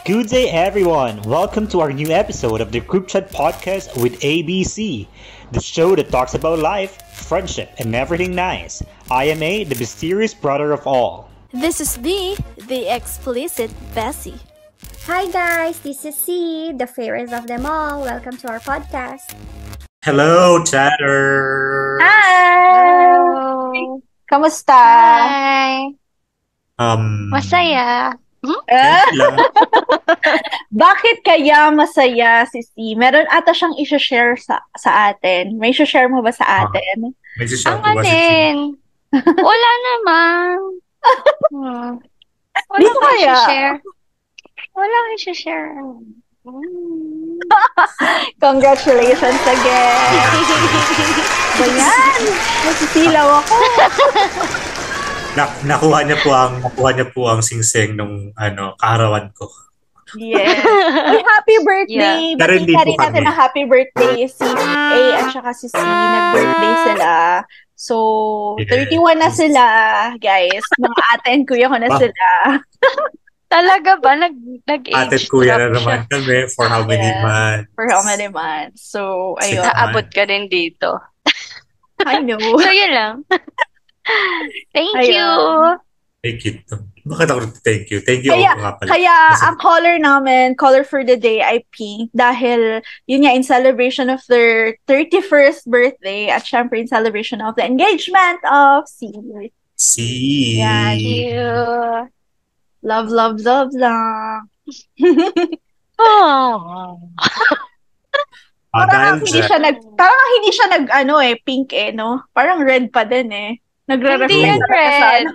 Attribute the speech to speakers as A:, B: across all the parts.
A: Good day, everyone. Welcome to our new episode of the Group Chat Podcast with ABC, the show that talks about life, friendship, and everything nice. I am A, the mysterious brother of all.
B: This is B, the explicit Bessie.
C: Hi guys, this is C, the fairest of them all. Welcome to our podcast.
A: Hello, chatters.
D: Hi! Kamusta?
E: Hi!
A: Um,
E: Masaya.
A: lang.
D: Bakit kaya masaya si C? Meron ata siyang i-share sa atin. May i-share mo ba sa atin?
A: May
E: Ang
A: sisya po kasi
E: alin? Wala naman. Wala
D: Di kaya?
E: i-share. Wala i-share.
D: Congratulations again! Ayan! Nasisilaw ako!
A: nakuha niya po ang singsing nung kaarawan ko.
D: Yes. Ay, happy birthday!
A: Pero hindi
D: Bakita
A: po
D: rin natin
A: kami.
D: ang happy birthday si A at saka si C. Nag-birthday sila. So,
A: Yes.
D: 31 na sila, guys. Mga ate and kuya ko na
A: Wow.
D: sila.
E: Talaga ba? Nag-age
A: Ate at kuya na
E: drop siya.
A: naman kami for how many
D: Yes.
A: months?
D: For how many months? So, ayun.
E: Naabot ka din dito.
D: I know.
E: So, yun lang. Thank
D: Ayun.
E: you.
A: Thank you. Bakit ako thank you? Thank you
D: Kaya-
A: ako nga pala.
D: Kaya,
A: Kasi-
D: ang color for the day ay pink dahil yun nga, in celebration of their 31st birthday at syempre in celebration of the engagement of C.
A: See.
D: Yan.
E: Thank you.
D: Love, love, love lang.
E: Oh.
D: Parang
A: Dahil
D: hindi
A: dyan,
D: siya pink no? Parang red pa din eh.
E: Hindi
D: Nagre-reflect
E: yan
D: talaga sa
E: red.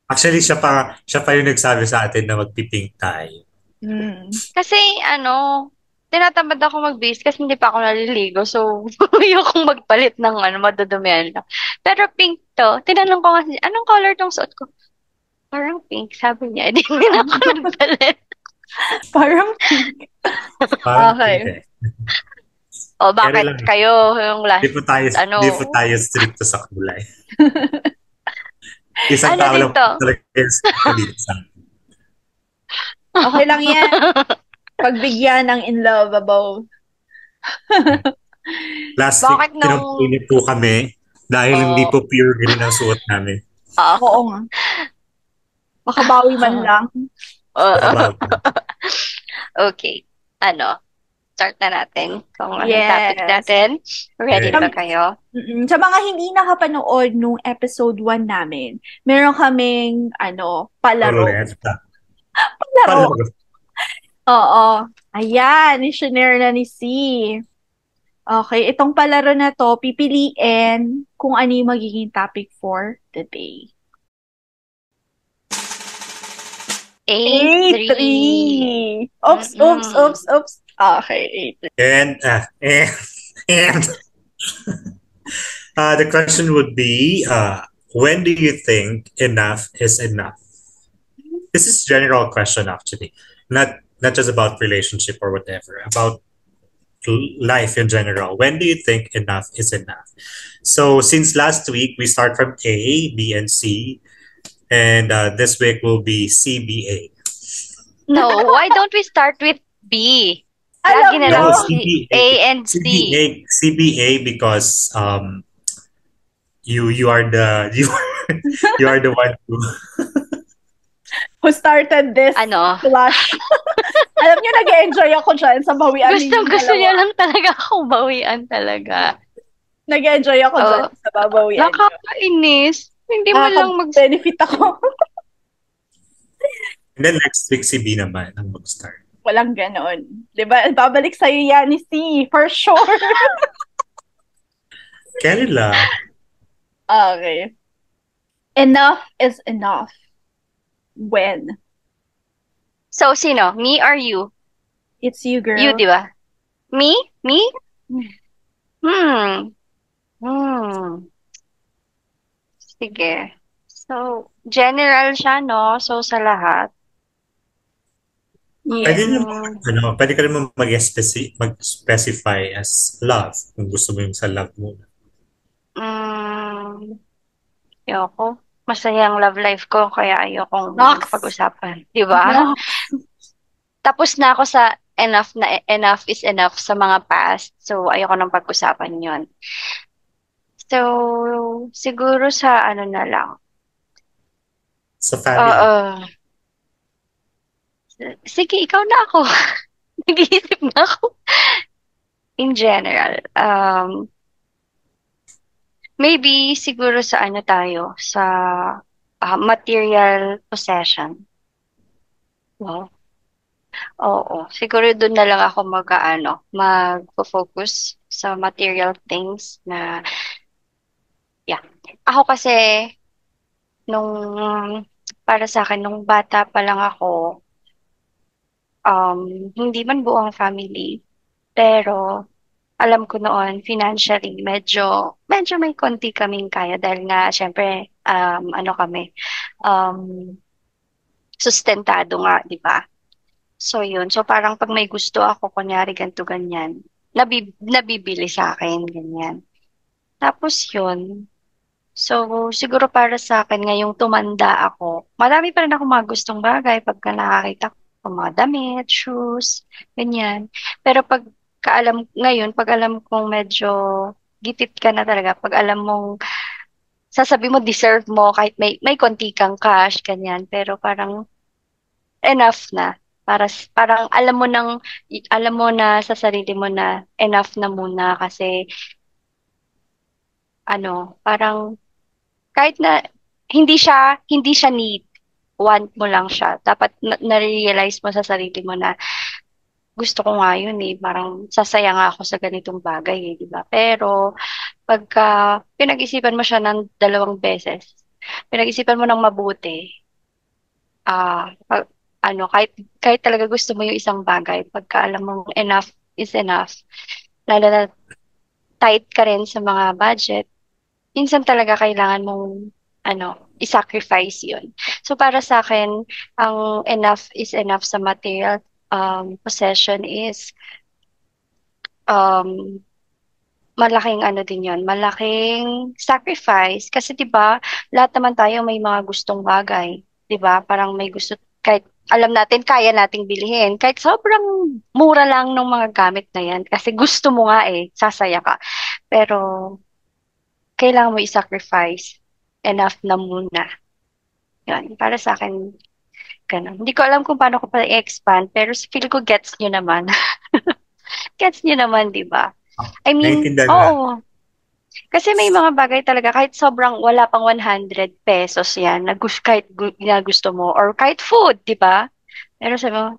A: actually, siya pa yung nagsabi sa atin na magpipink tayo.
E: Kasi, tinatamad ako mag-base kasi hindi pa ako naliligo. So, ayokong magpalit ng madudumihan lang. Pero pink to. Tinanong ko nga, anong color tong suot ko? Parang pink, sabi niya. Hindi na ako nagpalit.
D: Parang pink.
A: Parang
D: Okay.
A: pink eh.
E: O, bakit
A: lang.
E: kayo yung last?
A: Di po tayo stricto sa kulay. Isang
E: Ano
A: tao lang
E: dito?
A: talaga yung stricto dito sa akin.
D: Okay lang yan. Pagbigyan ng in love about.
A: Last
E: Bakit
A: week, pinag-init po kami dahil
E: Oh.
A: hindi po pure green ang suot namin.
D: Oo nga. Makabawi man lang.
A: Bago.
E: Okay. Start na natin kung anong
D: Yes.
E: topic natin. Ready
A: Yeah.
E: ba kayo?
D: Sa mga hindi nakapanood nung episode 1 namin, meron kaming palaro.
A: Ruleta.
D: Palaro. Oo. Ayan, i-share na ni C. Okay, itong palaro na to, pipiliin kung ano yung magiging topic for the day.
E: A3.
D: Oops, oops, oops, oops. Okay, A3.
A: And the question would be, when do you think enough is enough? This is a general question actually, not just about relationship or whatever, about life in general. When do you think enough is enough? So since last week we start from A, B, and C, and this week will be CBA.
E: No, why don't we start with B?
D: Alam
E: Lagi na lang
D: nyo,
E: si A and C.
A: CBA because you are the you are the one
D: who started this clash. Alam nyo, nag-enjoy ako dyan sa bawian ninyong
E: Gusto
D: dalawa.
E: niya lang talaga akong bawian talaga.
D: Nag-enjoy ako dyan sa babawian nyo.
E: Nakakainis. Hindi mo lang
D: benefit ako.
A: And then next week si B naman ang mag-start.
D: Walang ganon. Diba? Babalik sa'yo yan ni C, for sure.
A: Kailan lang?
D: Okay. Enough is enough. When?
E: So, sino? Me or you?
D: It's you, girl.
E: You, di ba? Me? Me? Sige. So, general siya, no? So, sa lahat.
A: Pwede ka naman mag-specify as love kung gusto mo yung sa love mo.
E: Ayoko. masayang love life ko, kaya ayokong
D: Nox.
E: pag-usapan. Di ba?
D: No.
E: Tapos na ako sa enough is enough sa mga past. So, ayoko nang pag-usapan yon. So, siguro sa ano na lang.
A: Sa family.
E: Oo. Sige, ikaw na ako. Nag-iisip na ako. In general, maybe siguro sa ano tayo, sa material possession. Wow. Oo, siguro doon na lang ako mag-focus sa material things na, yeah. Ako kasi, para sa akin, nung bata pa lang ako, hindi man buong family, pero alam ko noon, financially, medyo may konti kaming kaya dahil nga, syempre, ano kami, um, sustentado nga, di ba? So, yun. So, parang pag may gusto ako, kunyari, ganito, ganyan, nabibili sa akin, ganyan. Tapos, yun. So, siguro para sa akin, ngayong tumanda ako, marami pa rin ako mga gustong bagay pagka nakakita ko mga damit, shoes, ganyan. Pero pag alam kong medyo gipit ka na talaga, pag alam mong sasabi mo deserve mo kahit may konti kang cash, ganyan. Pero parang enough na. Parang alam mo na sa sarili mo na enough na muna kasi parang kahit na hindi siya need, want mo lang siya. Dapat na-realize mo sa sarili mo na gusto ko nga yun eh. Parang sasaya nga ako sa ganitong bagay eh, di ba? Pero pagka pinag-isipan mo siya ng 2 beses, pinag-isipan mo ng mabuti, kahit talaga gusto mo yung isang bagay, pagka alam mong enough is enough, lalo na tight ka rin sa mga budget, minsan talaga kailangan mong i-sacrifice yun. So para sa akin, ang enough is enough sa material possession is um, malaking din yun, malaking sacrifice. Kasi 'di ba, lahat naman tayo may mga gustong bagay, 'di ba? Parang may gusto kahit alam natin kaya nating bilhin, kahit sobrang mura lang ng mga gamit na yan kasi gusto mo nga sasaya ka. Pero kailangan mo i-sacrifice enough na muna. Yan, para sa akin, ganun. Hindi ko alam kung paano ko pa i-expand, pero feel ko gets nyo naman. Gets nyo naman, di ba? I mean,
A: Naiintindihan na.
E: oo. Kasi may mga bagay talaga, kahit sobrang wala pang 100 pesos yan, na gusto mo, or kahit food, di ba? Pero sabi mo,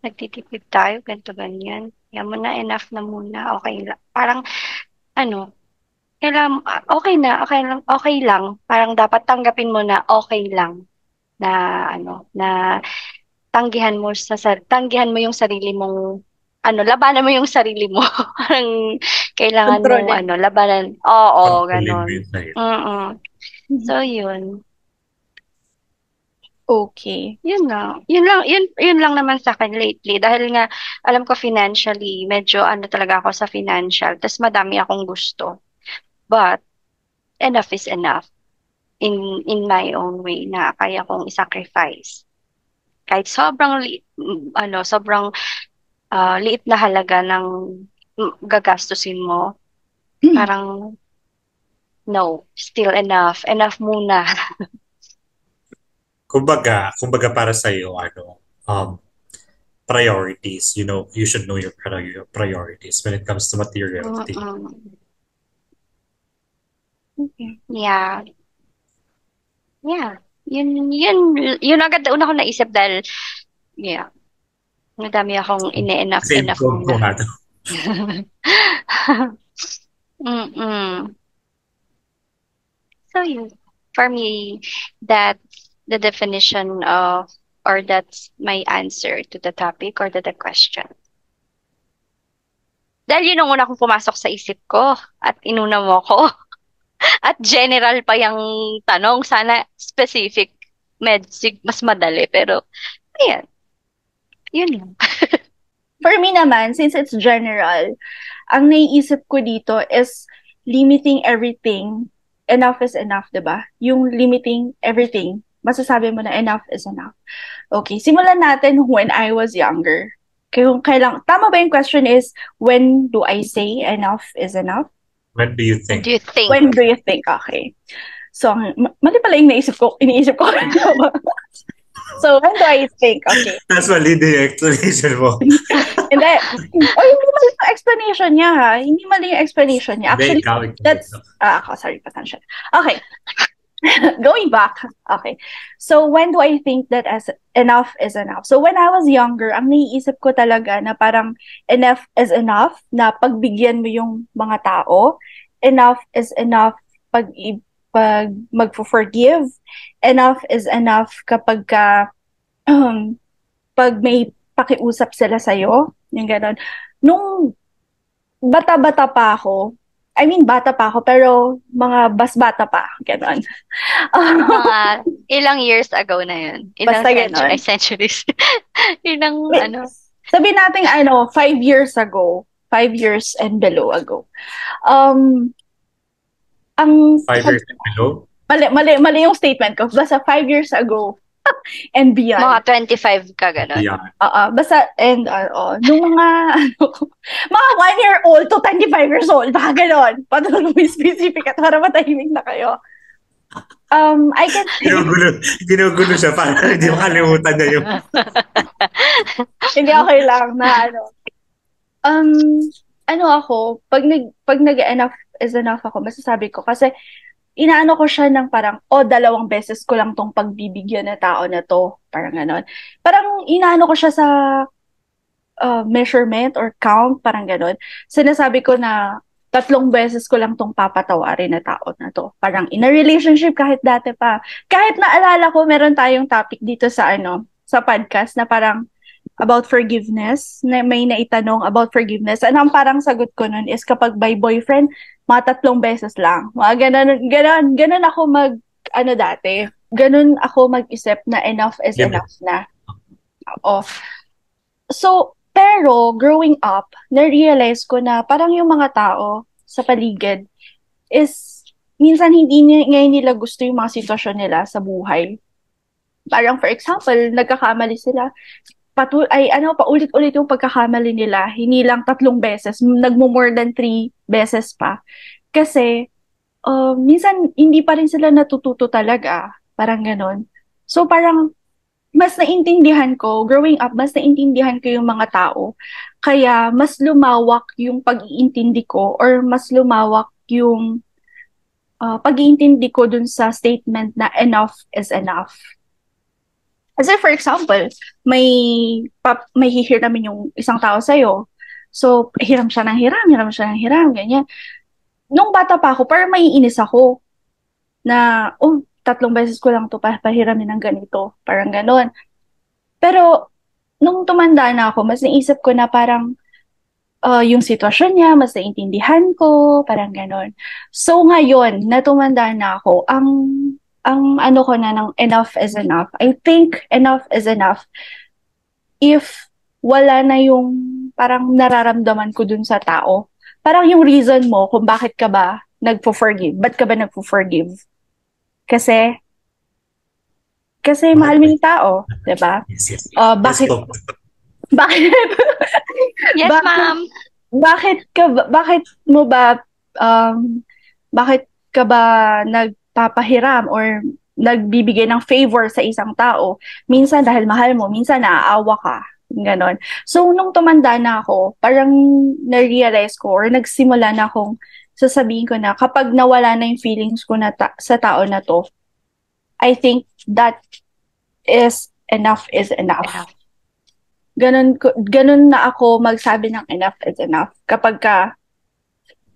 E: nagtitipid tayo, ganito, ganyan. Yan mo na, enough na muna, okay lang. Parang, kailangan, okay lang. Parang dapat tanggapin mo na okay lang na na tanggihan mo yung sarili mong labanan mo yung sarili mo. Parang kailangan mo
D: Kontrolin.
E: labanan. Oo,
A: Kontrolin mo
E: ganon.
A: yun sa'yo.
E: So yun.
D: Okay.
E: Yun lang. Yun lang naman sa akin lately dahil nga alam ko financially medyo talaga ako sa financial. Tas madami akong gusto. But enough is enough in my own way na kaya kong i-sacrifice. Kahit sobrang liit na halaga ng gagastusin mo, parang no, still enough. Enough muna.
A: Kumbaga para sa iyo priorities, you should know your priorities when it comes to material things.
E: Yeah. Yeah. Yun agad una ko naisip dahil madami akong enough muna. So yun, for me, that's the definition of, or that's my answer to the topic or to the question. Dahil yun ang una kong pumasok sa isip ko at inuna mo ko. At general pa yung tanong, sana specific, mas madali. Pero, ayan. Yun lang.
D: For me naman, since it's general, ang naiisip ko dito is limiting everything enough is enough, diba? Yung limiting everything, masasabi mo na enough is enough. Okay, simulan natin when I was younger. Kung kailang, tama ba yung question is, when do I say enough is enough?
A: When do you think?
E: Do you think?
D: When do you think? Okay. So, mali pala yung iniisip ko. So, when do I think? Okay.
A: That's mali din yung explanation mo.
D: Hindi. O, hindi mali yung explanation niya, ha? Hindi mali yung explanation niya. Actually, that's... sorry, pasensya. Okay. Going back. Okay. So, when do I think that as enough is enough? So, when I was younger, ang naiisip ko talaga na parang enough is enough na pagbigyan mo yung mga tao. Enough is enough pag magfo-forgive. Enough is enough kapag pag may pakiusap sila sa'yo. Yung gano'n. Nung bata-bata pa ako, bata pa ako, pero mga bata pa, gano'n.
E: Mga ilang years ago na yun. Ilang centuries. Ilang,
D: Sabi natin, 5 years ago. 5 years and below ago.
A: 5 years and below?
D: Mali yung statement ko. Basta 5 years ago and beyond.
E: Mga 25 ka, gano'n.
D: Basta, and, nung mga, mga 1 year old to 25 years old, baka gano'n. Patulong mo specific at para matahimik na kayo. I can say...
A: Ginugulo siya para hindi makalimutan na yung...
D: Hindi, okay lang na ako, pag nag-enough is enough ako, masasabi ko. Kasi, inaano ko siya ng parang, 2 beses ko lang tong pagbibigyan na tao na to. Parang ganon. Parang inaano ko siya sa measurement or count, parang ganon. Sinasabi ko na 3 beses ko lang tong papatawarin na tao na to. Parang in a relationship, kahit dati pa. Kahit naalala ko, meron tayong topic dito sa sa podcast na parang about forgiveness, na may naitanong about forgiveness. And ang parang sagot ko nun is kapag by boyfriend, mga 3 beses lang. Mga ganon ako dati. Ganon ako mag-isip na enough is enough na. So, pero growing up, na-realize ko na parang yung mga tao sa paligid is minsan hindi ngayon nila gusto yung mga sitwasyon nila sa buhay. Parang for example, nagkakamali sila, paulit-ulit yung pagkakamali nila, hindi lang 3 beses, nagmo-more than 3 beses pa. Kasi, minsan, hindi pa rin sila natututo talaga. Parang ganon. So, parang, mas naintindihan ko, growing up, mas naintindihan ko yung mga tao. Kaya, mas lumawak yung pag-iintindi ko or mas lumawak yung pag-iintindi ko dun sa statement na enough is enough. Kasi for example, may hihiramin yung isang tao sa'yo. So, hiram siya ng hiram, ganyan. Nung bata pa ako, parang maiinis ako na, 3 beses ko lang to pahiramin ng ganito. Parang ganon. Pero, nung tumanda na ako, mas naisip ko na parang yung sitwasyon niya, mas naintindihan ko, parang ganon. So, ngayon, na tumanda na ako, ang ano ko na ng enough is enough. I think enough is enough if wala na yung parang nararamdaman ko dun sa tao. Parang yung reason mo kung bakit ka ba nagpo-forgive. Ba't ka ba nagpo-forgive? Kasi mahal mo yung tao, diba?
A: Yes.
D: Bakit?
E: Yes, ma'am.
D: Bakit ka ba nagpapahiram or nagbibigay ng favor sa isang tao? Minsan dahil mahal mo, minsan naaawa ka. Ganon. So, nung tumanda na ako, parang na-realize ko or nagsimula na akong sasabihin ko na kapag nawala na yung feelings ko na sa tao na to, I think that is enough is enough. Ganun na ako magsabi ng enough is enough. Kapag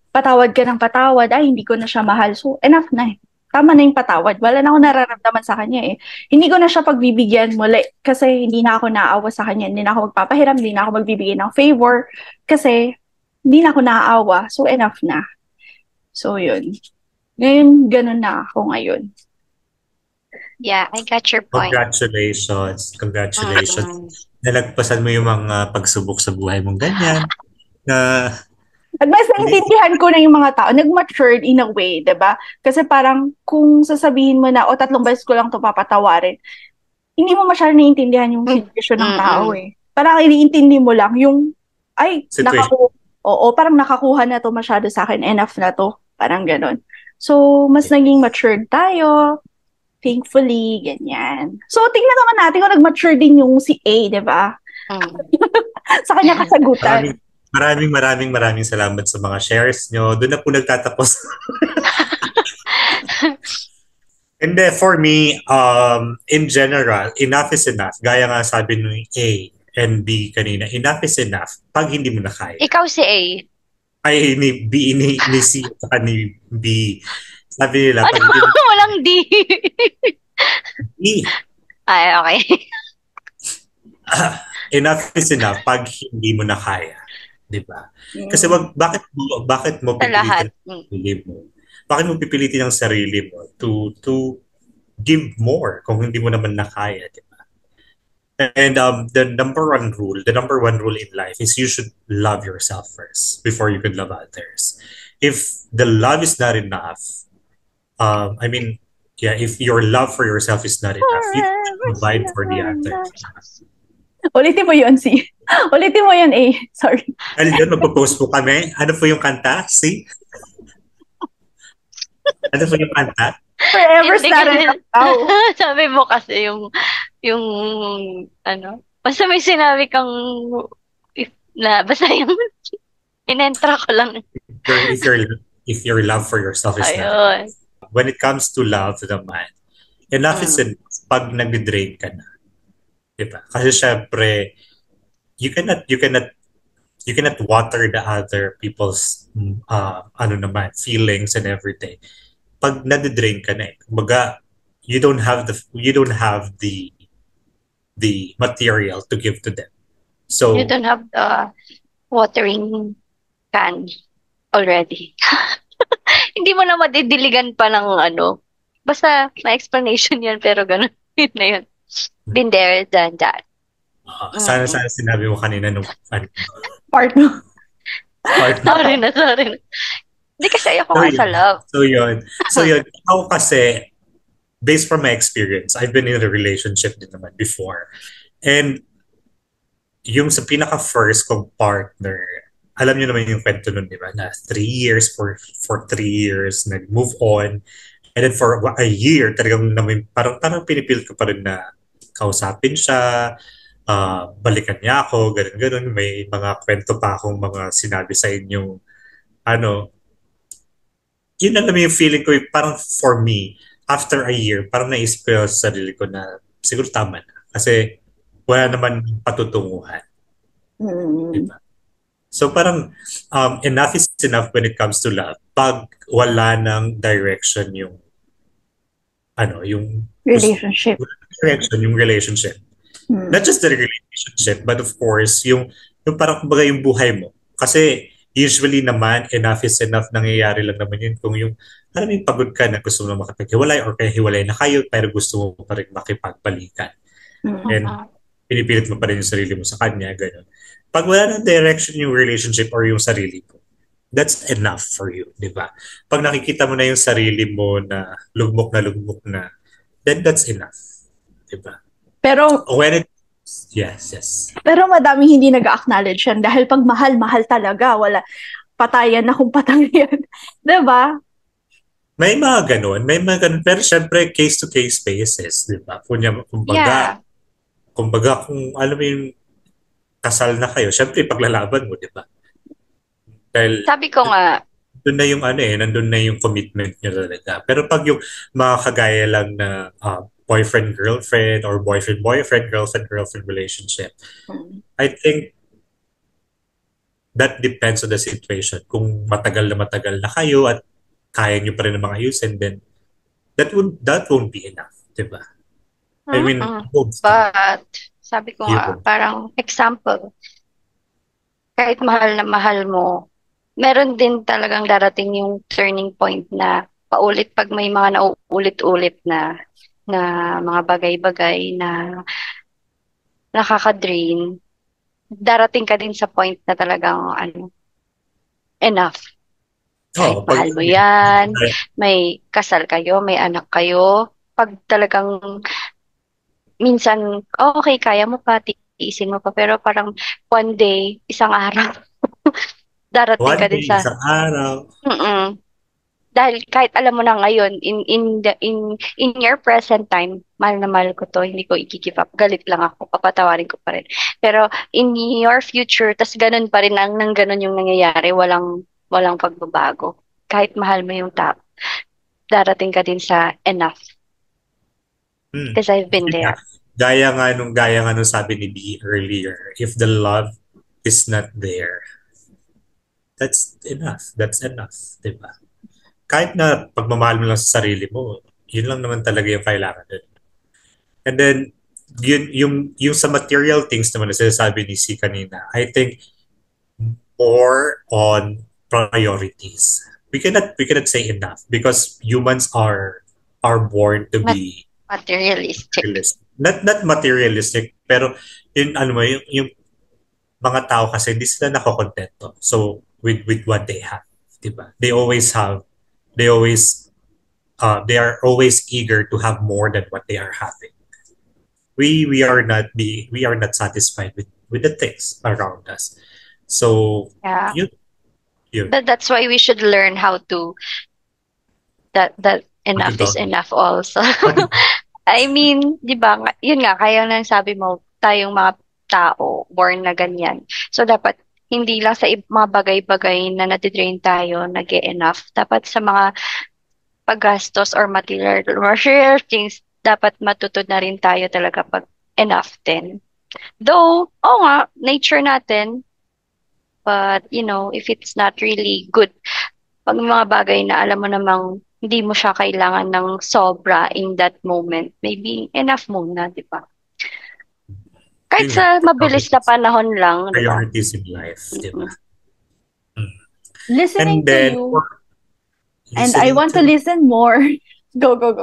D: patawad ka ng patawad, hindi ko na siya mahal. So, enough na eh. Tama na yung patawad. Wala na ako nararamdaman sa kanya eh. Hindi ko na siya pagbibigyan muli kasi hindi na ako naaawa sa kanya. Hindi na ako magpapahiram, hindi na ako magbibigay ng favor kasi hindi na ako naaawa. So, enough na. So, yun. Ngayon, ganun na ako ngayon.
E: Yeah, I got your point.
A: Congratulations. Nalagpasan mo yung mga pagsubok sa buhay mong ganyan. Na
D: At mas naintindihan ko na yung mga tao, nag-matured in a way, diba? Kasi parang kung sasabihin mo na, 3 beses ko lang ito papatawarin, hindi mo masyadong naiintindihan yung sitwasyon ng tao eh. Parang iniintindi mo lang yung, ay, parang nakakuha na to masyado sa akin, enough na to. Parang ganun. So, mas naging matured tayo, thankfully, ganyan. So, tingnan naman natin kung nag-mature din yung si A, diba? Sa kanya kasagutan.
A: Maraming salamat sa mga shares nyo. Doon na po nagtatapos. And then for me, in general, enough is enough. Gaya nga sabi ng A and B kanina, enough is enough pag hindi mo na kaya.
E: Ikaw si A.
A: Ay, ni B, ni C, at ni B. Sabi nila, pag hindi mo
E: Walang D.
A: B.
E: Ay, okay.
A: Enough is enough pag hindi mo na kaya. Diba? Kasi bakit mo pipilitin ang sarili mo? Bakit mo pipilitin ang sarili mo to give more kung hindi mo naman nakaya, diba? And the number one rule in life is you should love yourself first before you can love others. If the love is not enough, if your love for yourself is not enough, you can provide for the others.
D: Ulitin mo yun, C. Ulitin mo yun, A. Sorry.
A: Ano yun, magpo-post po kami. Ano po yung kanta, C? Ano po yung kanta?
D: Forever started.
E: Sabi mo kasi yung basta may sinabi kang basta yung inentra ko lang.
A: If your love for yourself is not. When it comes to love naman, enough is enough pag nag-drain ka na. Diba? Kasi syempre, you cannot water the other people's feelings and everything. Pag nade-drain ka na eh. Kumbaga, you don't have the material to give to them. So
E: you don't have the watering can already. Hindi mo na madidiligan pa ng basta may explanation yan pero ganun yun na yun. Been there, done that.
A: Sana sinabi mo kanina nung
D: part.
E: Sorry na. Hindi kasi ayoko nga sa love.
A: So yun. Ako kasi, based from my experience, I've been in a relationship din naman before. And yung sa pinaka-first kong partner, alam niyo naman yung kwento nun, di ba? Na 3 years, for 3 years, nag-move on. And then for a year, talagang parang pinipilit ko pa rin na kausapin siya, balikan niya ako, ganun. May mga kwento pa akong mga sinabi sa inyo. Yun alam yung feeling ko, parang for me, after a year, parang naisip ko sa sarili ko na siguro tama na. Kasi wala naman patutunguhan. Diba? So parang enough is enough when it comes to love. Pag wala ng direction yung
D: relationship.
A: Yung relationship. Not just the relationship, but of course, yung parang kumbaga yung buhay mo. Kasi usually naman, enough is enough, nangyayari lang naman yun kung yung pagod ka na gusto mo makipaghiwalay or kaya hiwalay na kayo pero gusto mo pa rin makipagpalikan. And pinipilit mo pa rin yung sarili mo sa kanya, gano'n. Pag wala ng direction yung relationship or yung sarili mo, that's enough for you, di ba? Pag nakikita mo na yung sarili mo na lugmok na, then that's enough, di ba?
D: Pero,
A: yes.
D: Pero madaming hindi nag-acknowledge yan dahil pag mahal talaga, wala patayan na kung patayan. Di ba?
A: May mga ganun. Pero syempre, case-to-case basis, di ba? Kumbaga, kung alam mo yung kasal na kayo, syempre paglalaban mo, di ba? Dahil
E: sabi ko nga,
A: nandun na yung nandun na yung commitment nyo talaga. Pero pag yung mga kagaya lang na boyfriend-girlfriend or boyfriend-boyfriend, girlfriend-girlfriend relationship, I think that depends on the situation. Kung matagal na kayo at kaya nyo pa rin ng mga ayusin, then that won't be enough, di ba? I mean,
E: but sabi ko nga, parang example, kahit mahal na mahal mo, meron din talagang darating yung turning point na pag may mga nauulit-ulit na mga bagay-bagay na nakaka-drain, darating ka din sa point na talagang enough.
A: Oh,
E: Kahit mahal mo yan, may kasal kayo, may anak kayo, pag talagang minsan, okay, kaya mo pa, tiisin mo pa, pero parang one day, isang araw, darating
A: one
E: ka din
A: day,
E: sa,
A: isang araw.
E: mm dahil kahit alam mo na ngayon, in your present time, mahal na mahal ko to, hindi ko i-give up, galit lang ako, papatawarin ko pa rin. Pero in your future, tas ganun pa rin, nang ganun yung nangyayari, walang pagbabago. Kahit mahal mo yung tao, darating ka din sa enough. Because I've been there.
A: Gaya nga nung sabi ni B earlier, if the love is not there, that's enough. That's enough, di ba? Kahit na pagmamahal mo lang sa sarili mo, yun lang naman talaga yung kailangan din. And then, yung sa material things naman na sinasabi ni C kanina, I think more on priorities. We cannot say enough because humans are born to be
E: materialistic.
A: Not materialistic, pero yung mga tao kasi hindi sila nakokontento. So with what they have, diba? They are always eager to have more than what they are having. We are not satisfied with the things around us. So
E: yeah. That's why we should learn how to that enough is enough also. I mean, di ba, yun nga, kaya nang sabi mo, tayong mga tao, born na ganyan. So, dapat, hindi lang sa mga bagay-bagay na natidrain tayo, nag-enough. Dapat sa mga paggastos or material things, dapat matutod na rin tayo talaga pag enough din. Though, nga, nature natin, but, if it's not really good, pag mga bagay na alam mo namang hindi mo siya kailangan ng sobra in that moment, maybe enough muna, di ba? Kahit sa mabilis na panahon lang, di ba?
A: Priorities in life, di ba?
D: Listening to you, and I want to listen more. Go.
E: Alam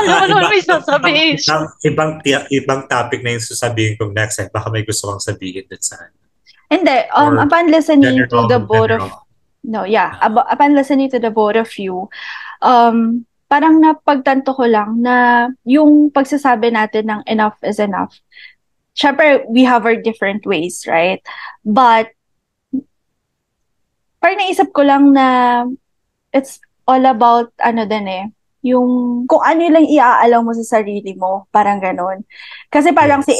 E: mo naman may sasabihin.
A: Ibang topic na yung sasabihin kong next time. Baka may gusto kang sabihin dun sa
D: hindi, upon listening to the both of upon listening to the both of you, parang napagtanto ko lang na yung pagsasabi natin ng enough is enough. Syempre, we have our different ways, right? But parang naisip ko lang na it's all about yung kung ano lang iaalaw mo sa sarili mo, parang ganon. Kasi parang si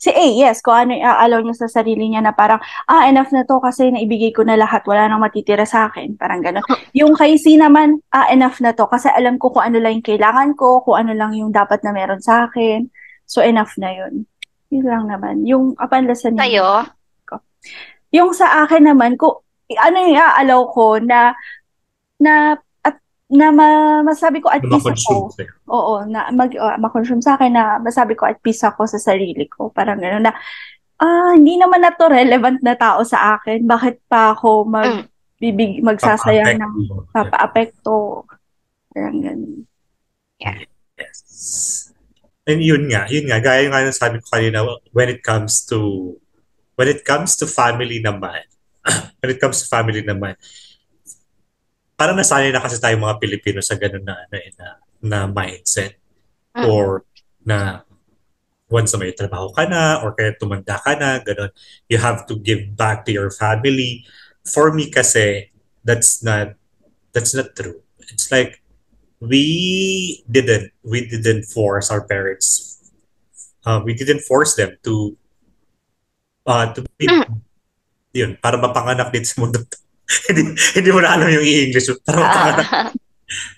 D: A, yes, kung ano iaalaw niya sa sarili niya na parang, enough na to kasi naibigay ko na lahat, wala nang matitira sa akin, parang ganon. Yung kay C naman, enough na to kasi alam ko kung ano lang yung kailangan ko, kung ano lang yung dapat na meron sa akin. So, enough na yun. Yun lang naman. Yung upon listening.
E: Sa'yo?
D: Yung sa akin naman, kung ano yung iaalaw ko na masabi ko at peace ako. Oo, na ma-consume sa akin na masabi ko at peace ako sa sarili ko. Parang gano'n na, hindi naman na to relevant na tao sa akin. Bakit pa ako magsasayang ng papa-apekto? Parang gano'n.
E: Yeah.
A: Yes. And yun nga, gaya nga ng sabi ko kanina, when it comes to family naman, parang nasanay na kasi tayo mga Pilipino sa ganun na mindset. Or na once na may trabaho ka na or kaya tumanda ka na, ganun, you have to give back to your family. For me kasi, that's not true. It's like we didn't force our parents. We didn't force them to be yun, para mapanganak din sa mundo. hindi mo na alam yung English.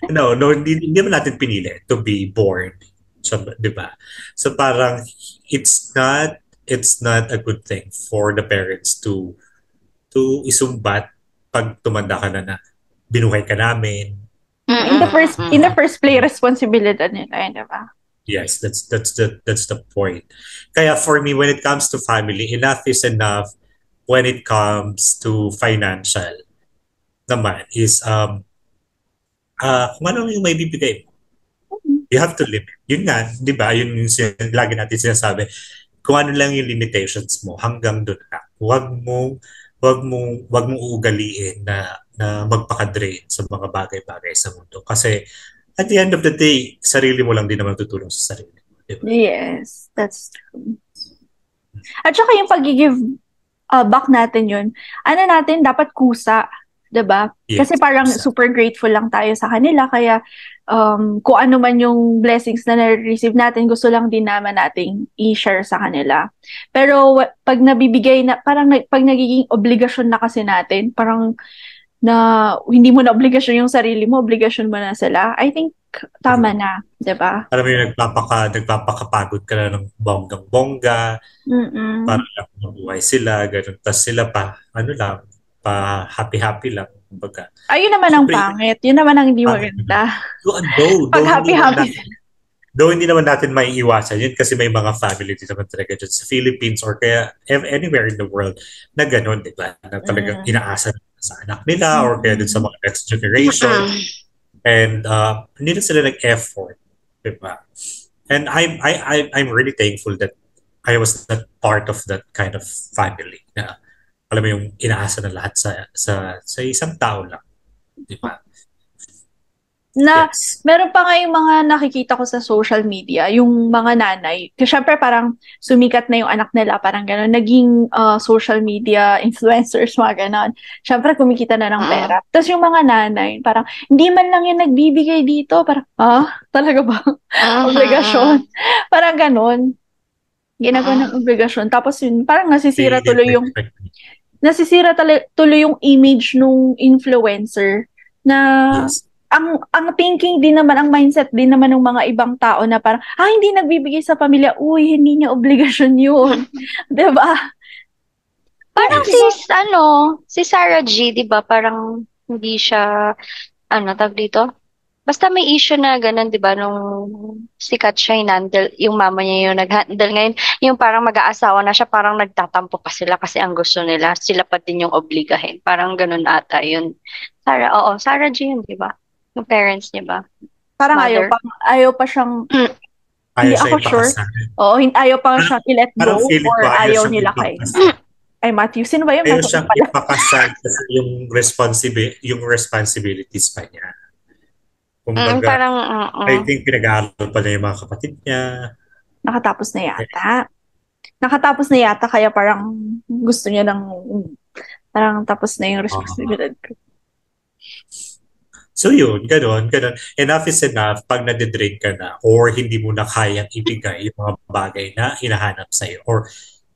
A: No, hindi mo natin pinili to be born. So, di ba? So parang it's not a good thing for the parents to isumbat pag tumanda ka na binuhay ka namin.
D: In the first place, responsibility nila, di ba?
A: Yes, that's the point. Kaya for me, when it comes to family, enough is enough. When it comes to financial naman is kung ano yung may bibigay mo, you have to limit. Yun nga, di ba? Yun yung lagi natin sinasabi. kung ano lang yung limitations mo, hanggang doon na. Wag mong ugaliin na magpaka-drain sa mga bagay-bagay sa mundo. Kasi at the end of the day, sarili mo lang din naman tutulong sa sarili mo. Diba?
D: Yes, that's true. At saka yung pag-give back natin yun, natin, dapat kusa. 'Di ba?
A: Yes,
D: Kasi parang
A: kusa.
D: super grateful lang tayo sa kanila, kaya kung ano man yung blessings na na-receive natin, gusto lang din naman nating i-share sa kanila. Pero pag nabibigay na, parang pag nagiging obligasyon na kasi natin, parang na hindi mo na obligasyon yung sarili mo, obligasyon mo na sila, I think tama na, 'di ba?
A: Alam mo yung nagpapakapagod ka na ng bonggang-bongga, para lang mabuhay sila, ganun. Tapos sila pa, lang, pa happy-happy lang. Kumbaga.
D: Ayun naman ang
A: Siyempre,
D: pangit. Yun naman ang hindi maganda. Pag happy-happy.
A: Though hindi naman natin may iwasan yun kasi may mga family din naman talaga dyan sa Philippines or kaya anywhere in the world na ganun, di ba? Na talagang inaasa sa anak nila or kaya dun sa mga next generation. And hindi na sila nag-effort, di ba? And I'm really thankful that I was not part of that kind of family na alam mo yung inaasa na lahat sa isang tao lang, di ba?
D: Na
A: Yes.
D: meron pa nga yung mga nakikita ko sa social media, yung mga nanay. Kasi syempre parang sumikat na yung anak nila, parang gano'n. Naging social media influencers, mga gano'n. Syempre kumikita na ng pera. Tapos yung mga nanay, parang hindi man lang yung nagbibigay dito. Parang, talaga ba? Obligasyon. Parang gano'n. Ginagawa ng obligasyon. Tapos yun, parang nasisira tuloy yung image nung influencer na
A: Yes.
D: ang thinking din naman, ang mindset din naman ng mga ibang tao na parang, hindi nagbibigay sa pamilya, uy, hindi niya obligasyon yun. 'Di ba?
E: Parang si Sarah G, di ba? Parang hindi siya, tawag dito? Basta may issue na ganun, di ba? Nung sikat siya, yung mama niya yung nag-handle. Ngayon, yung parang mag-aasawa na siya, parang nagtatampo pa sila kasi ang gusto nila, sila pa din yung obligahin. Parang ganun ata yun. Sarah G yun, di ba? Yung parents niya ba?
D: Parang
E: Mother.
D: ayaw pa siyang,
A: Ayaw
D: hindi
A: siya
D: ako sure.
A: ipakasal.
D: Oo, ayaw pa siyang i-let go
A: Parang feeling
D: or
A: ko
D: ayaw
A: siyang
D: nila kay
A: ipakasal.
D: Matthew. Sino ba yun?
A: Ayaw
D: Matthew
A: siyang
D: pala.
A: ipakasal kasi yung responsibilities pa niya. Kumbaga,
E: Parang,
A: I think pinag-aaral pa niya yung mga kapatid niya.
D: Nakatapos na yata, kaya parang gusto niya parang tapos na yung responsibilidad ko.
A: So yun, ganun. Enough is enough pag nade-drain ka na or hindi mo na kayang ibigay yung mga bagay na hinahanap sa'yo or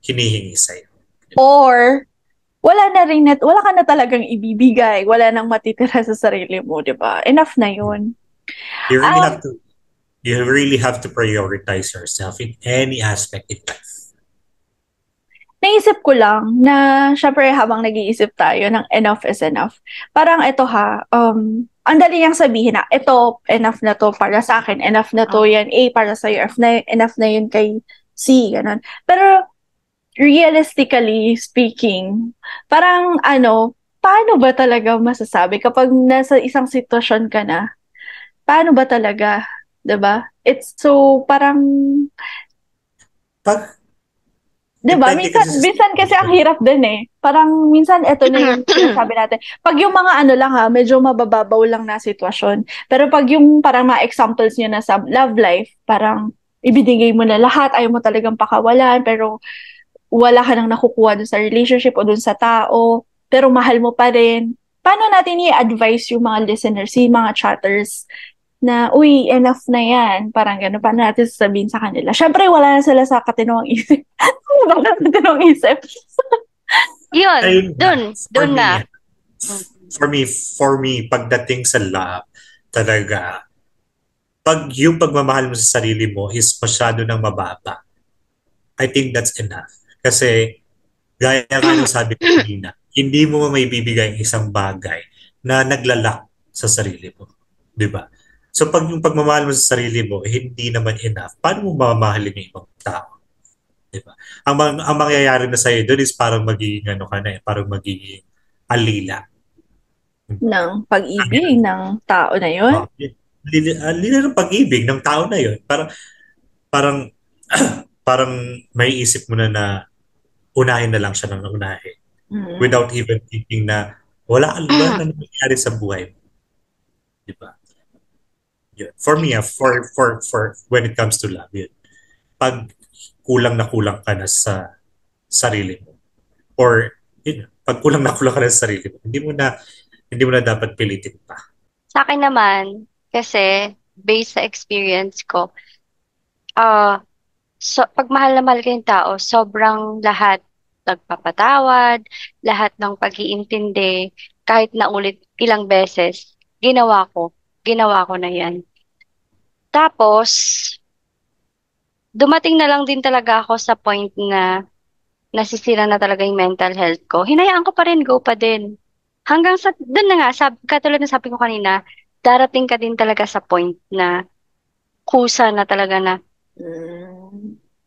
A: hinihingi sa'yo.
D: Or, wala ka na talagang ibibigay. Wala nang matitira sa sarili mo, di ba? Enough na yun.
A: You really have to prioritize yourself in any aspect in life.
D: Naisip ko lang na, syempre habang nag-iisip tayo ng enough is enough, parang ito ang dali niyang sabihin na, ito, enough na to para sa akin, enough na to yan, A para sa'yo, enough na yun kay C, ganun. Pero, realistically speaking, parang paano ba talaga masasabi kapag nasa isang sitwasyon ka na, paano ba talaga, 'di ba? It's so parang di ba? Minsan kasi ang hirap din eh. Parang minsan ito na yung sinasabi natin. Pag yung mga lang medyo mabababaw lang na sitwasyon. Pero pag yung parang mga examples niyo na sa love life, parang ibinigay mo na lahat, ayaw mo talagang pakawalan, pero wala ka nang nakukuha dun sa relationship o dun sa tao, pero mahal mo pa rin. Paano natin i-advise yung mga listeners, yung mga chatters, na, uy, enough na yan. Parang gano'n, paano natin sasabihin sa kanila? Syempre, wala na sila sa katinuang isip. Wala na katinuang isip.
E: Yun, dun na.
A: For me, pagdating sa love, talaga, pag yung pagmamahal mo sa sarili mo is masyado ng mababa, I think that's enough. Kasi, gaya nga ng sabi ko kanina, hindi mo may bibigay isang bagay na naglalak sa sarili mo. Di ba? So pag yung pagmamahal mo sa sarili mo, hindi naman enough, paano mo mamahalin yung ibang tao? Diba? Ang mangyayari na sa'yo doon is parang magiging parang magiging alila.
D: Ng pag-ibig ng tao na yun?
A: Alila ng pag-ibig ng tao na yun. Parang parang may isip mo na unahin na lang siya ng unahin without even thinking na wala na nangyayari sa buhay mo. Di ba? Yun. For me, for when it comes to love, yun. Pag kulang na kulang ka na sa sarili mo, or yun, pag kulang na kulang ka na sa sarili mo, hindi mo na dapat pilitin pa.
E: Sa akin naman, kasi based sa experience ko, pag mahal na mahal ka yung tao, sobrang lahat nagpapatawad, lahat ng pag-iintindi, kahit na ulit ilang beses, ginawa ko na yan. Tapos, dumating na lang din talaga ako sa point na nasisira na talaga yung mental health ko. Hinayaan ko pa rin, go pa din. Hanggang sa, doon na nga, katulad na sabi ko kanina, darating ka din talaga sa point na kusa na talaga na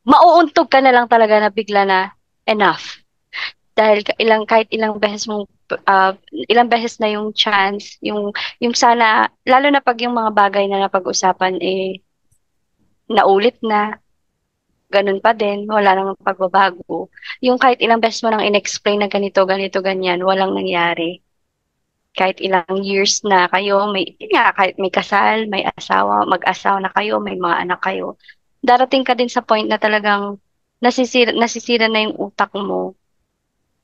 E: mauuntog ka na lang talaga na bigla na enough. Dahil kahit ilang beses ilang beses na yung chance, yung sana, lalo na pag yung mga bagay na napag-usapan naulit na, ganun pa din, wala nang pagbabago. Yung kahit ilang beses mo nang in-explain na ganito, ganyan, walang nangyari. Kahit ilang years na kayo, kahit may kasal, may asawa, mag-asawa na kayo, may mga anak kayo, darating ka din sa point na talagang nasisira na yung utak mo.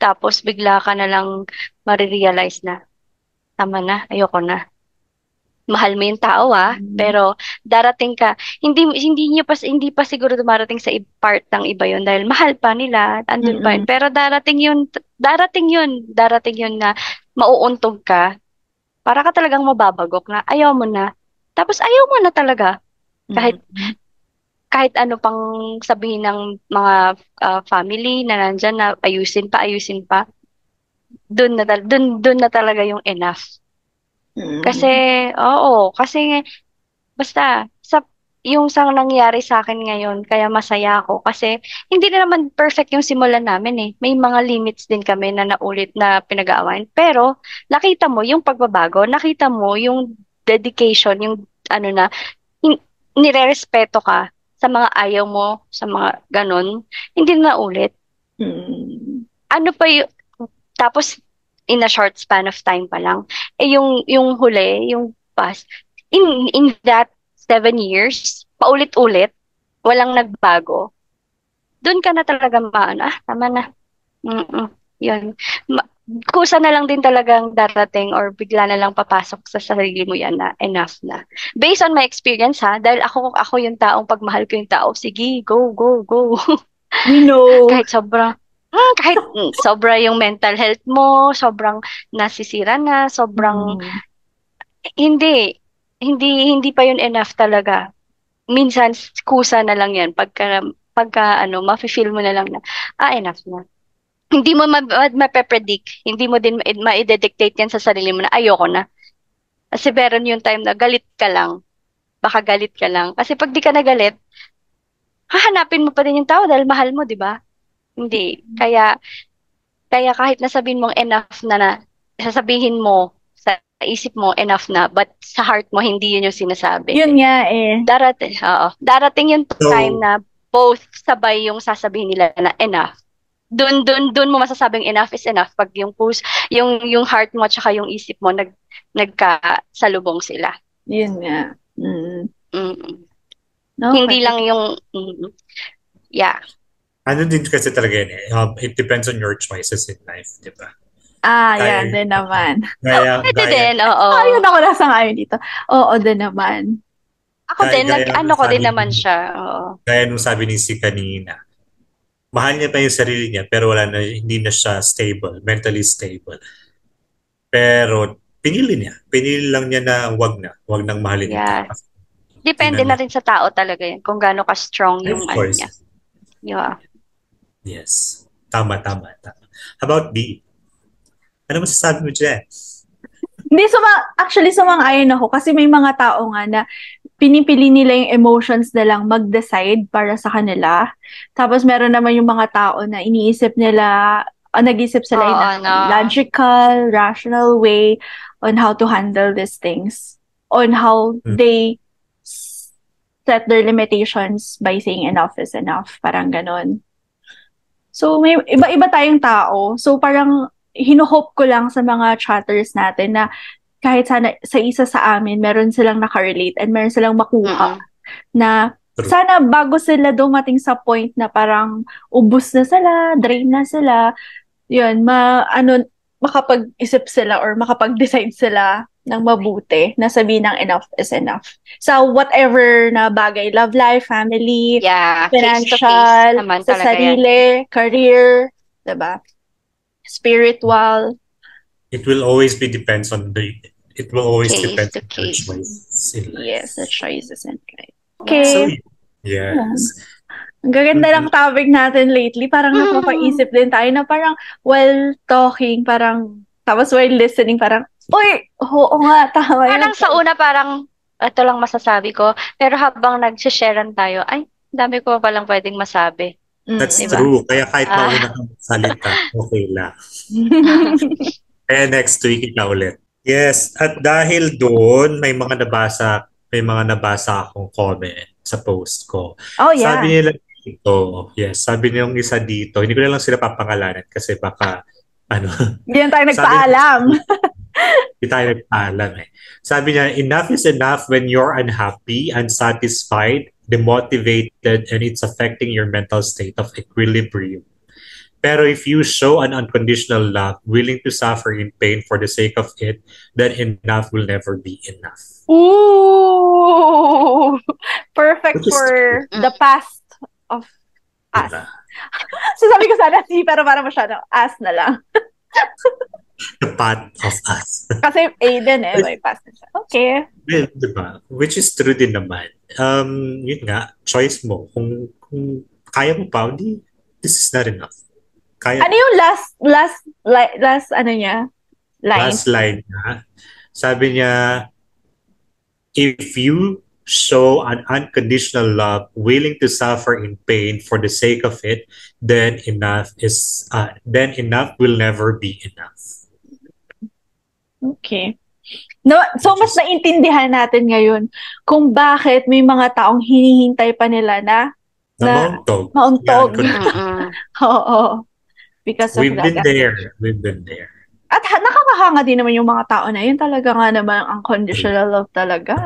E: Tapos bigla ka na lang marirealize na, tama na, ayoko na. Mahal mo yung tao pero darating ka, hindi pa siguro dumarating sa part ng iba yon dahil mahal pa nila, andun pa yun. Pero darating yun na mauuntog ka, para ka talagang mababagok na ayaw mo na. Tapos ayaw mo na talaga. Kahit ano pang sabihin ng mga family na nandyan na ayusin pa. Doon na talaga yung enough. Kasi basta yung nangyari sa akin ngayon, kaya masaya ako kasi hindi na naman perfect yung simulan namin eh. May mga limits din kami na naulit na pinag-aawayan. Pero nakita mo yung pagbabago, nakita mo yung dedication, yung nirerespeto ka sa mga ayaw mo, sa mga ganon, hindi na ulit. Ano pa tapos in a short span of time pa lang, yung huli, yung past, in that 7 years, paulit-ulit, walang nagbago, doon ka na talaga tama na. Yun. Kusa na lang din talagang darating or bigla na lang papasok sa sarili mo yan na enough na. Based on my experience dahil ako yung taong pagmahal ko yung tao, sige, go.
D: We know.
E: Kahit sobra yung mental health mo, sobrang nasisira na, sobrang hindi pa yun enough talaga. Minsan kusa na lang yan pagka mafe-feel mo na lang na enough na. Hindi mo mape-predict, hindi mo din ma-dictate yan sa sarili mo na ayoko na. Kasi meron yung time na galit ka lang. Baka galit ka lang. Kasi pag di ka nagalit, hahanapin mo pa din yung tao dahil mahal mo, di ba? Hindi. Kaya kahit nasabihin mong enough na, sasabihin mo sa isip mo enough na, but sa heart mo hindi yun yung sinasabi.
D: Yun nga eh.
E: Darating yung time na both sabay yung sasabihin nila na enough. Doon mo masasabing enough is enough pag yung heart mo at saka yung isip mo nagkasalubong sila.
D: Yun nga.
E: No, hindi lang yung yeah.
A: Ano din kasi talaga yun it depends on your choices in life, di ba?
D: Yan din naman.
E: Pwede din, oo.
D: Ayun ako nasa ngayon dito. Oo, din naman.
E: Ako din, ko din naman siya. Oo.
A: Gaya nung sabi ni si kanina, mahal niya pa yung sarili niya pero hindi na siya stable, mentally stable. Pero pinili lang niya na wag nang mahalin yung tao.
E: Depende na rin sa tao talaga yan, kung gaano ka-strong yung niya. Yeah.
A: Yes. Tama. How about B? Ano masasabi mo dyan?
D: Hindi, actually sumang-ayon ako kasi may mga tao nga na pinipili nila yung emotions na lang mag-decide para sa kanila. Tapos meron naman yung mga tao na iniisip nila, nag-isip sila in a logical, rational way on how to handle these things. On how they set their limitations by saying enough is enough. Parang ganon. So, may iba-iba tayong tao. So, parang hinuhope ko lang sa mga chatters natin na kahit sana sa isa sa amin, meron silang nakarelate and meron silang makuha na sana bago sila dumating sa point na parang ubus na sila, drain na sila, yun, makapag-isip sila or makapag-decide sila ng mabuti na sabihin ng enough is enough. So, whatever na bagay, love life, family, financial, sa sarili, career, diba? Spiritual.
A: It will always depend on the choices in life.
D: Yes, the choices in life. Okay.
A: So, yes.
D: Ang gaganda lang topic natin lately. Parang napapaisip din tayo na parang while talking, parang tapos while listening, parang uy, oo nga, tama yun.
E: Parang sa una, parang ito lang masasabi ko. Pero habang nag-sharean tayo, ay, dami ko palang pwedeng masabi.
A: That's true. Kaya kahit mauna kang salita, okay lang. Kaya next week, ikaw ulit. Yes, at dahil doon, may mga nabasa akong comment sa post ko.
D: Oh, yeah.
A: Sabi nila dito, sabi niyong isa dito, hindi ko na lang sila papangalanan kasi baka,
D: hindi na tayo nagpaalam.
A: Hindi tayo nagpaalam eh. Sabi niya, enough is enough when you're unhappy, unsatisfied, demotivated, and it's affecting your mental state of equilibrium. Pero if you show an unconditional love, willing to suffer in pain for the sake of it, then enough will never be enough.
D: Ooh! Perfect for the past of us.
A: Diba?
D: So sabi ko sana pero para masyadong as na lang.
A: The path of us.
D: Kasi Aiden may past na siya. Okay.
A: Well, diba? Which is true din naman. Yun nga, choice mo. Kung kaya mo pa, this is not enough. Kaya,
D: ano yung last ano niya? Line?
A: Last line niya. Sabi niya, if you show an unconditional love, willing to suffer in pain for the sake of it, then enough will never be enough.
D: Okay. No, so mas naintindihan natin ngayon kung bakit may mga taong hinihintay pa nila na mauntog. Oo. Because of
A: We've been there.
D: At nakakahanga din naman yung mga tao na yun. Talaga nga naman ang unconditional love talaga.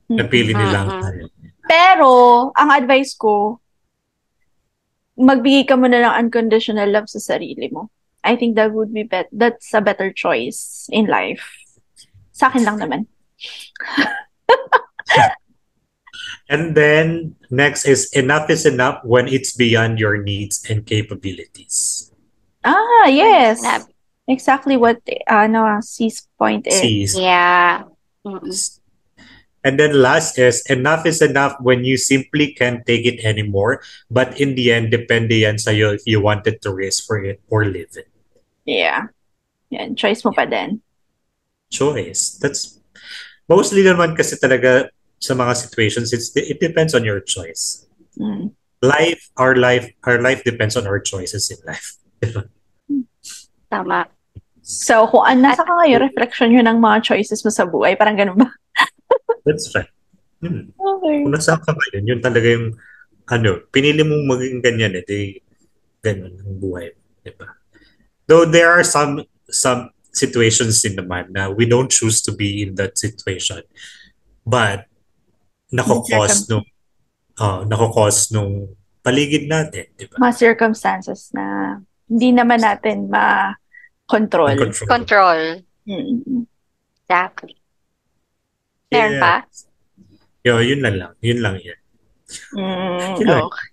A: Napili nila tayo.
D: Pero, ang advice ko, magbigay ka muna ng unconditional love sa sarili mo. I think that would be that's a better choice in life. Sa akin lang naman.
A: And then, next is enough is enough when it's beyond your needs and capabilities.
D: Ah, yes. Exactly what C's point is.
E: Yeah.
A: And then last is enough is enough when you simply can't take it anymore, but in the end, depende yan sa'yo if you wanted to risk for it or live it.
D: Yeah. Yan, choice mo pa din.
A: Choice. That's mostly naman kasi talaga sa mga situations, it depends on your choice. Our life depends on our choices in life.
E: Tama.
D: So, kung nasa ka ngayon, reflection yun ng mga choices mo sa buhay. Parang ganun ba?
A: That's right.
D: Okay.
A: Kung nasa ka ngayon, yun talaga yung pinili mong maging ganyan ganun ang buhay. Diba? Though there are some situations in naman na we don't choose to be in that situation. But, nakakos nung paligid natin. Diba?
D: Mga circumstances na hindi naman natin control.
E: Exactly. Meron pa?
A: Yun lang. Yun lang yan.
D: Okay.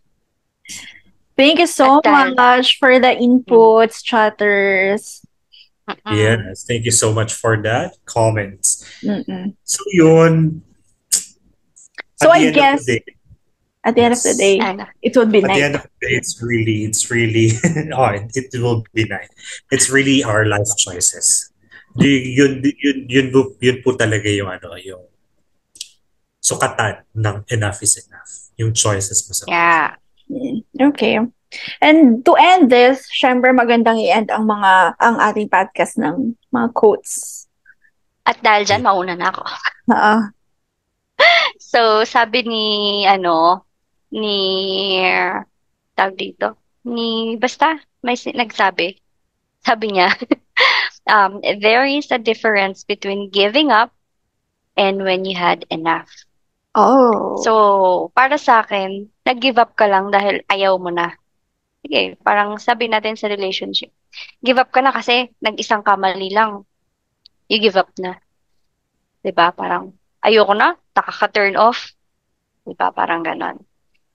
D: Thank you so much for the inputs, chatters.
A: Yes, thank you so much for that. Comments. So yun.
D: So I guess at the end of the day, it would be nice.
A: At the end of the day, it's really, it will be nice. It's really our life choices. Yun po talaga yung sukatan ng enough is enough. Yung choices mo sa
E: Yeah.
D: Okay. And to end this, syempre magandang i-end ang ating podcast ng mga quotes.
E: At dahil dyan, mauna na ako. So, sabi ni, tawag dito, basta, nagsabi. Sabi niya, there is a difference between giving up and when you had enough.
D: Oh.
E: So, para sa akin, nag-give up ka lang dahil ayaw mo na. Sige, parang sabi natin sa relationship. Give up ka na kasi nag-isang kamali lang. You give up na. 'Di ba? Parang ayoko na, nakaka-turn off. 'Di ba? Parang ganon.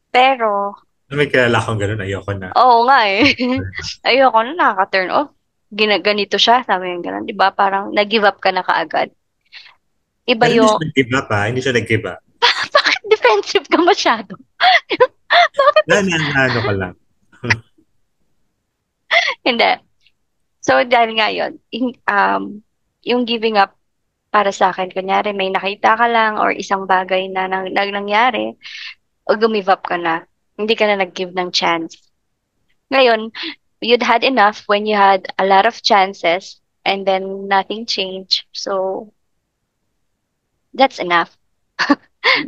E: Pero,
A: May kilala akong ganun, ayoko na.
E: oo nga eh. Ayoko na, nakaka-turn off. Ganito siya, sabi yung ganon. 'Di ba? Parang nag-give up ka na kaagad. Iba
A: Pero hindi
E: yung,
A: siya nag-give up Hindi siya nag-give up.
E: bakit defensive ka masyado?
A: Ano ka lang.
E: Hindi. So, dahil nga yun, yung giving up para sa akin, kunyari may nakita ka lang or isang bagay na nangyari, o gumive up ka na. Hindi ka na nag-give ng chance. Ngayon, you'd had enough when you had a lot of chances and then nothing changed. So, that's enough.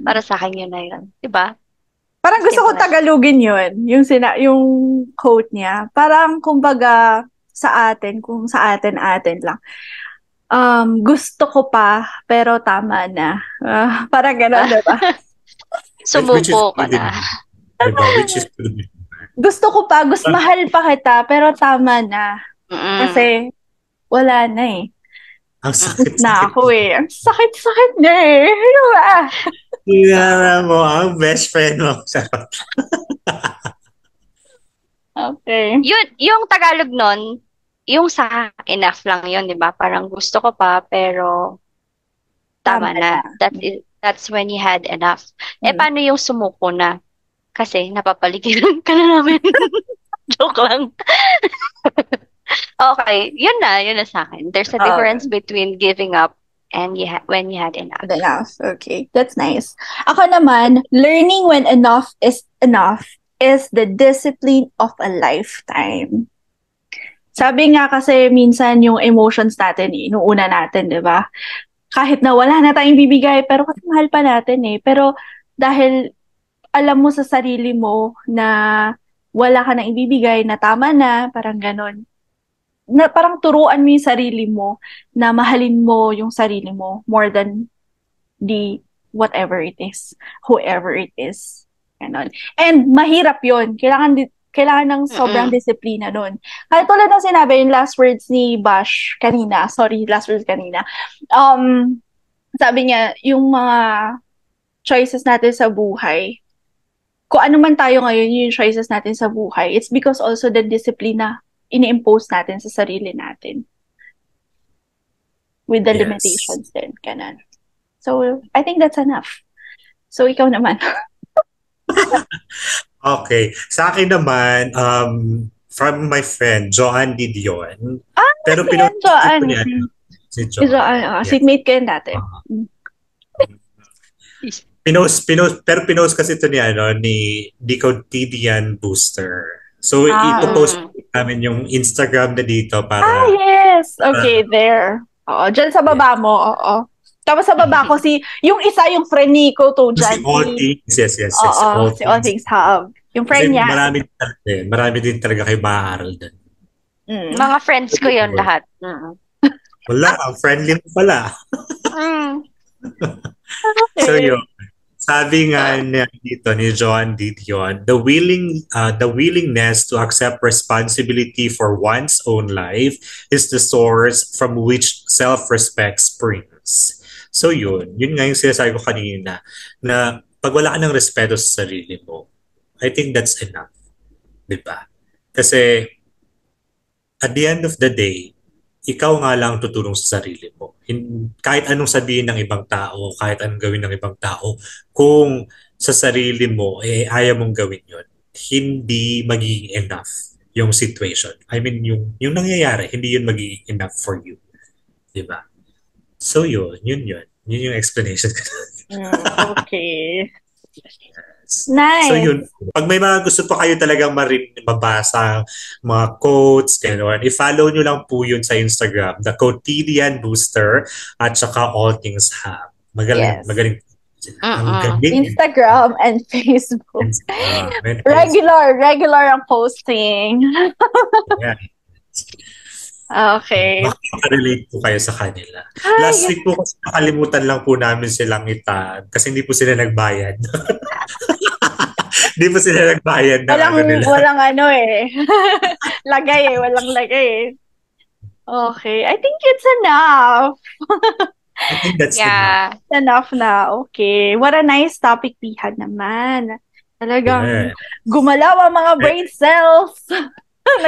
E: Para sa akin yun na yun. Diba?
D: Parang gusto ko tagalugin yun, yung quote niya. Parang kumbaga sa atin, kung sa atin lang. Gusto ko pa, pero tama na. Parang gano'n, diba?
E: Sumuko ka na.
A: Diba? Which is good.
D: Gusto ko pa, mahal pa kita, pero tama na.
E: Mm-mm.
D: Kasi wala na eh.
A: Ang sakit
D: Na ako eh. Ang sakit na eh. Ano ba?
A: Tingnan mo, ang best friend mo.
D: Okay.
E: Yung Tagalog nun, yung sa enough lang yun, di ba? Parang gusto ko pa, pero tama na. That's when you had enough. Paano yung sumuko na? Kasi napapaligiran ka na namin. Joke lang. Okay, yun na sa akin. There's a difference between giving up and when you had enough.
D: Enough. Okay. That's nice. Ako naman, learning when enough is the discipline of a lifetime. Sabi nga kasi minsan yung emotions natin, inuuna natin, di ba? Kahit na wala na tayong bibigay, pero kasi mahal pa natin eh. Pero dahil alam mo sa sarili mo na wala ka na ibibigay, na tama na, parang ganon. Na parang turuan mo yung sarili mo na mahalin mo yung sarili mo more than the whatever it is, whoever it is. Ganon. And mahirap yun. Kailangan ng sobrang disiplina nun. Kahit tulad ng sinabi, yung last words ni Bash kanina, sabi niya, yung mga choices natin sa buhay, kung ano man tayo ngayon, yung choices natin sa buhay, it's because also the disciplina ini-impose natin sa sarili natin. With the limitations din. Ganun. So, I think that's enough. So, ikaw naman.
A: Okay. Sa akin naman, from my friend, Joanne Didion.
D: Pero Joanne.
A: Si Joanne.
D: Seatmate kayo dati.
A: Pinost kasi ito ni Decodian Booster. So, ipopost namin yung Instagram na dito para...
D: yes! Okay, there. Oo, dyan sa baba mo, oo. Tapos sa baba ko, yung friend ni Koto dyan.
A: Si All Things, yes.
D: Oo, si All Things Hub. Yung friend niya.
A: Marami din talaga kayo maaaral din.
E: Mga friends ko yun lahat.
A: Wala, ang friendly mo pala.
D: Okay.
A: So yun. Sabi nga dito ni Joanne Didion, the willingness to accept responsibility for one's own life is the source from which self-respect springs. So yun nga yung sinasabi ko kanina, na pag wala ka ng respeto sa sarili mo, I think that's enough. Diba? Kasi at the end of the day, ikaw nga lang tutulong sa sarili mo. Kahit anong sabihin ng ibang tao, kahit anong gawin ng ibang tao, kung sa sarili mo, ayaw mong gawin yun, hindi magiging enough yung situation. I mean, yung nangyayari, hindi yun magiging enough for you. Diba? So yun. Yun yung explanation ko.
D: Okay. Nice.
A: So yun, pag may mga gusto pa kayo talagang mabasa, mga quotes, gano'n, i-follow nyo lang po yun sa Instagram, the Quotidian Booster at saka All Things Hub. Magaling Ang galing.
D: Instagram and Facebook.
A: Instagram and
D: Regular ang posting.
A: Yeah.
D: Okay.
A: Makaka-relate po kayo sa kanila.
D: Ay,
A: Last week po kasi nakalimutan lang po namin silang itag kasi hindi po sila nagbayad. Hindi po sila nagbayad na ano nila.
D: Walang lagay walang lagay Okay, I think it's enough.
A: I think that's
E: Yeah.
D: Enough na. Okay. What a nice topic we had naman. Talagang gumalaw ang mga brain cells.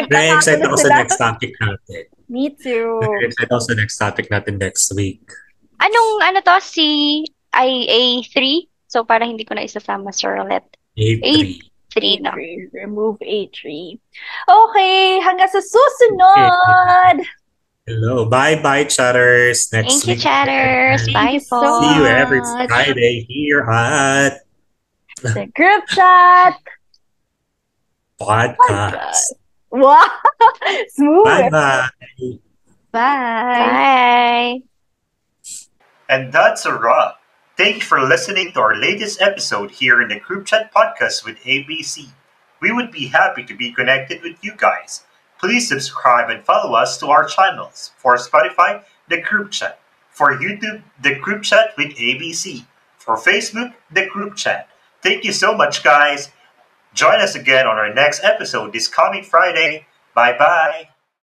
A: Na-excite ako sa next topic natin.
D: Me too.
A: Na-excite ako sa next topic natin next week.
E: Ano to? Si IA3? So, parang hindi ko na isasama sa roulette.
A: A3.
E: A3 na.
D: Remove A3. Okay. Hanggang sa susunod.
A: Hello. Bye-bye, chatters. Next
E: Thank you,
A: week.
E: chatters.
D: Thank
E: Bye
D: you
E: po.
D: so
A: See you every
D: much.
A: Friday here at
D: The group chat.
A: Podcast.
D: Wow. Smooth.
A: Bye-bye.
D: Bye.
E: Bye.
A: And that's a wrap. Thank you for listening to our latest episode here in the Group Chat Podcast with ABC. We would be happy to be connected with you guys. Please subscribe and follow us to our channels. For Spotify, the Group Chat. For YouTube, the Group Chat with ABC. For Facebook, the Group Chat. Thank you so much, guys. Join us again on our next episode this coming Friday. Bye-bye.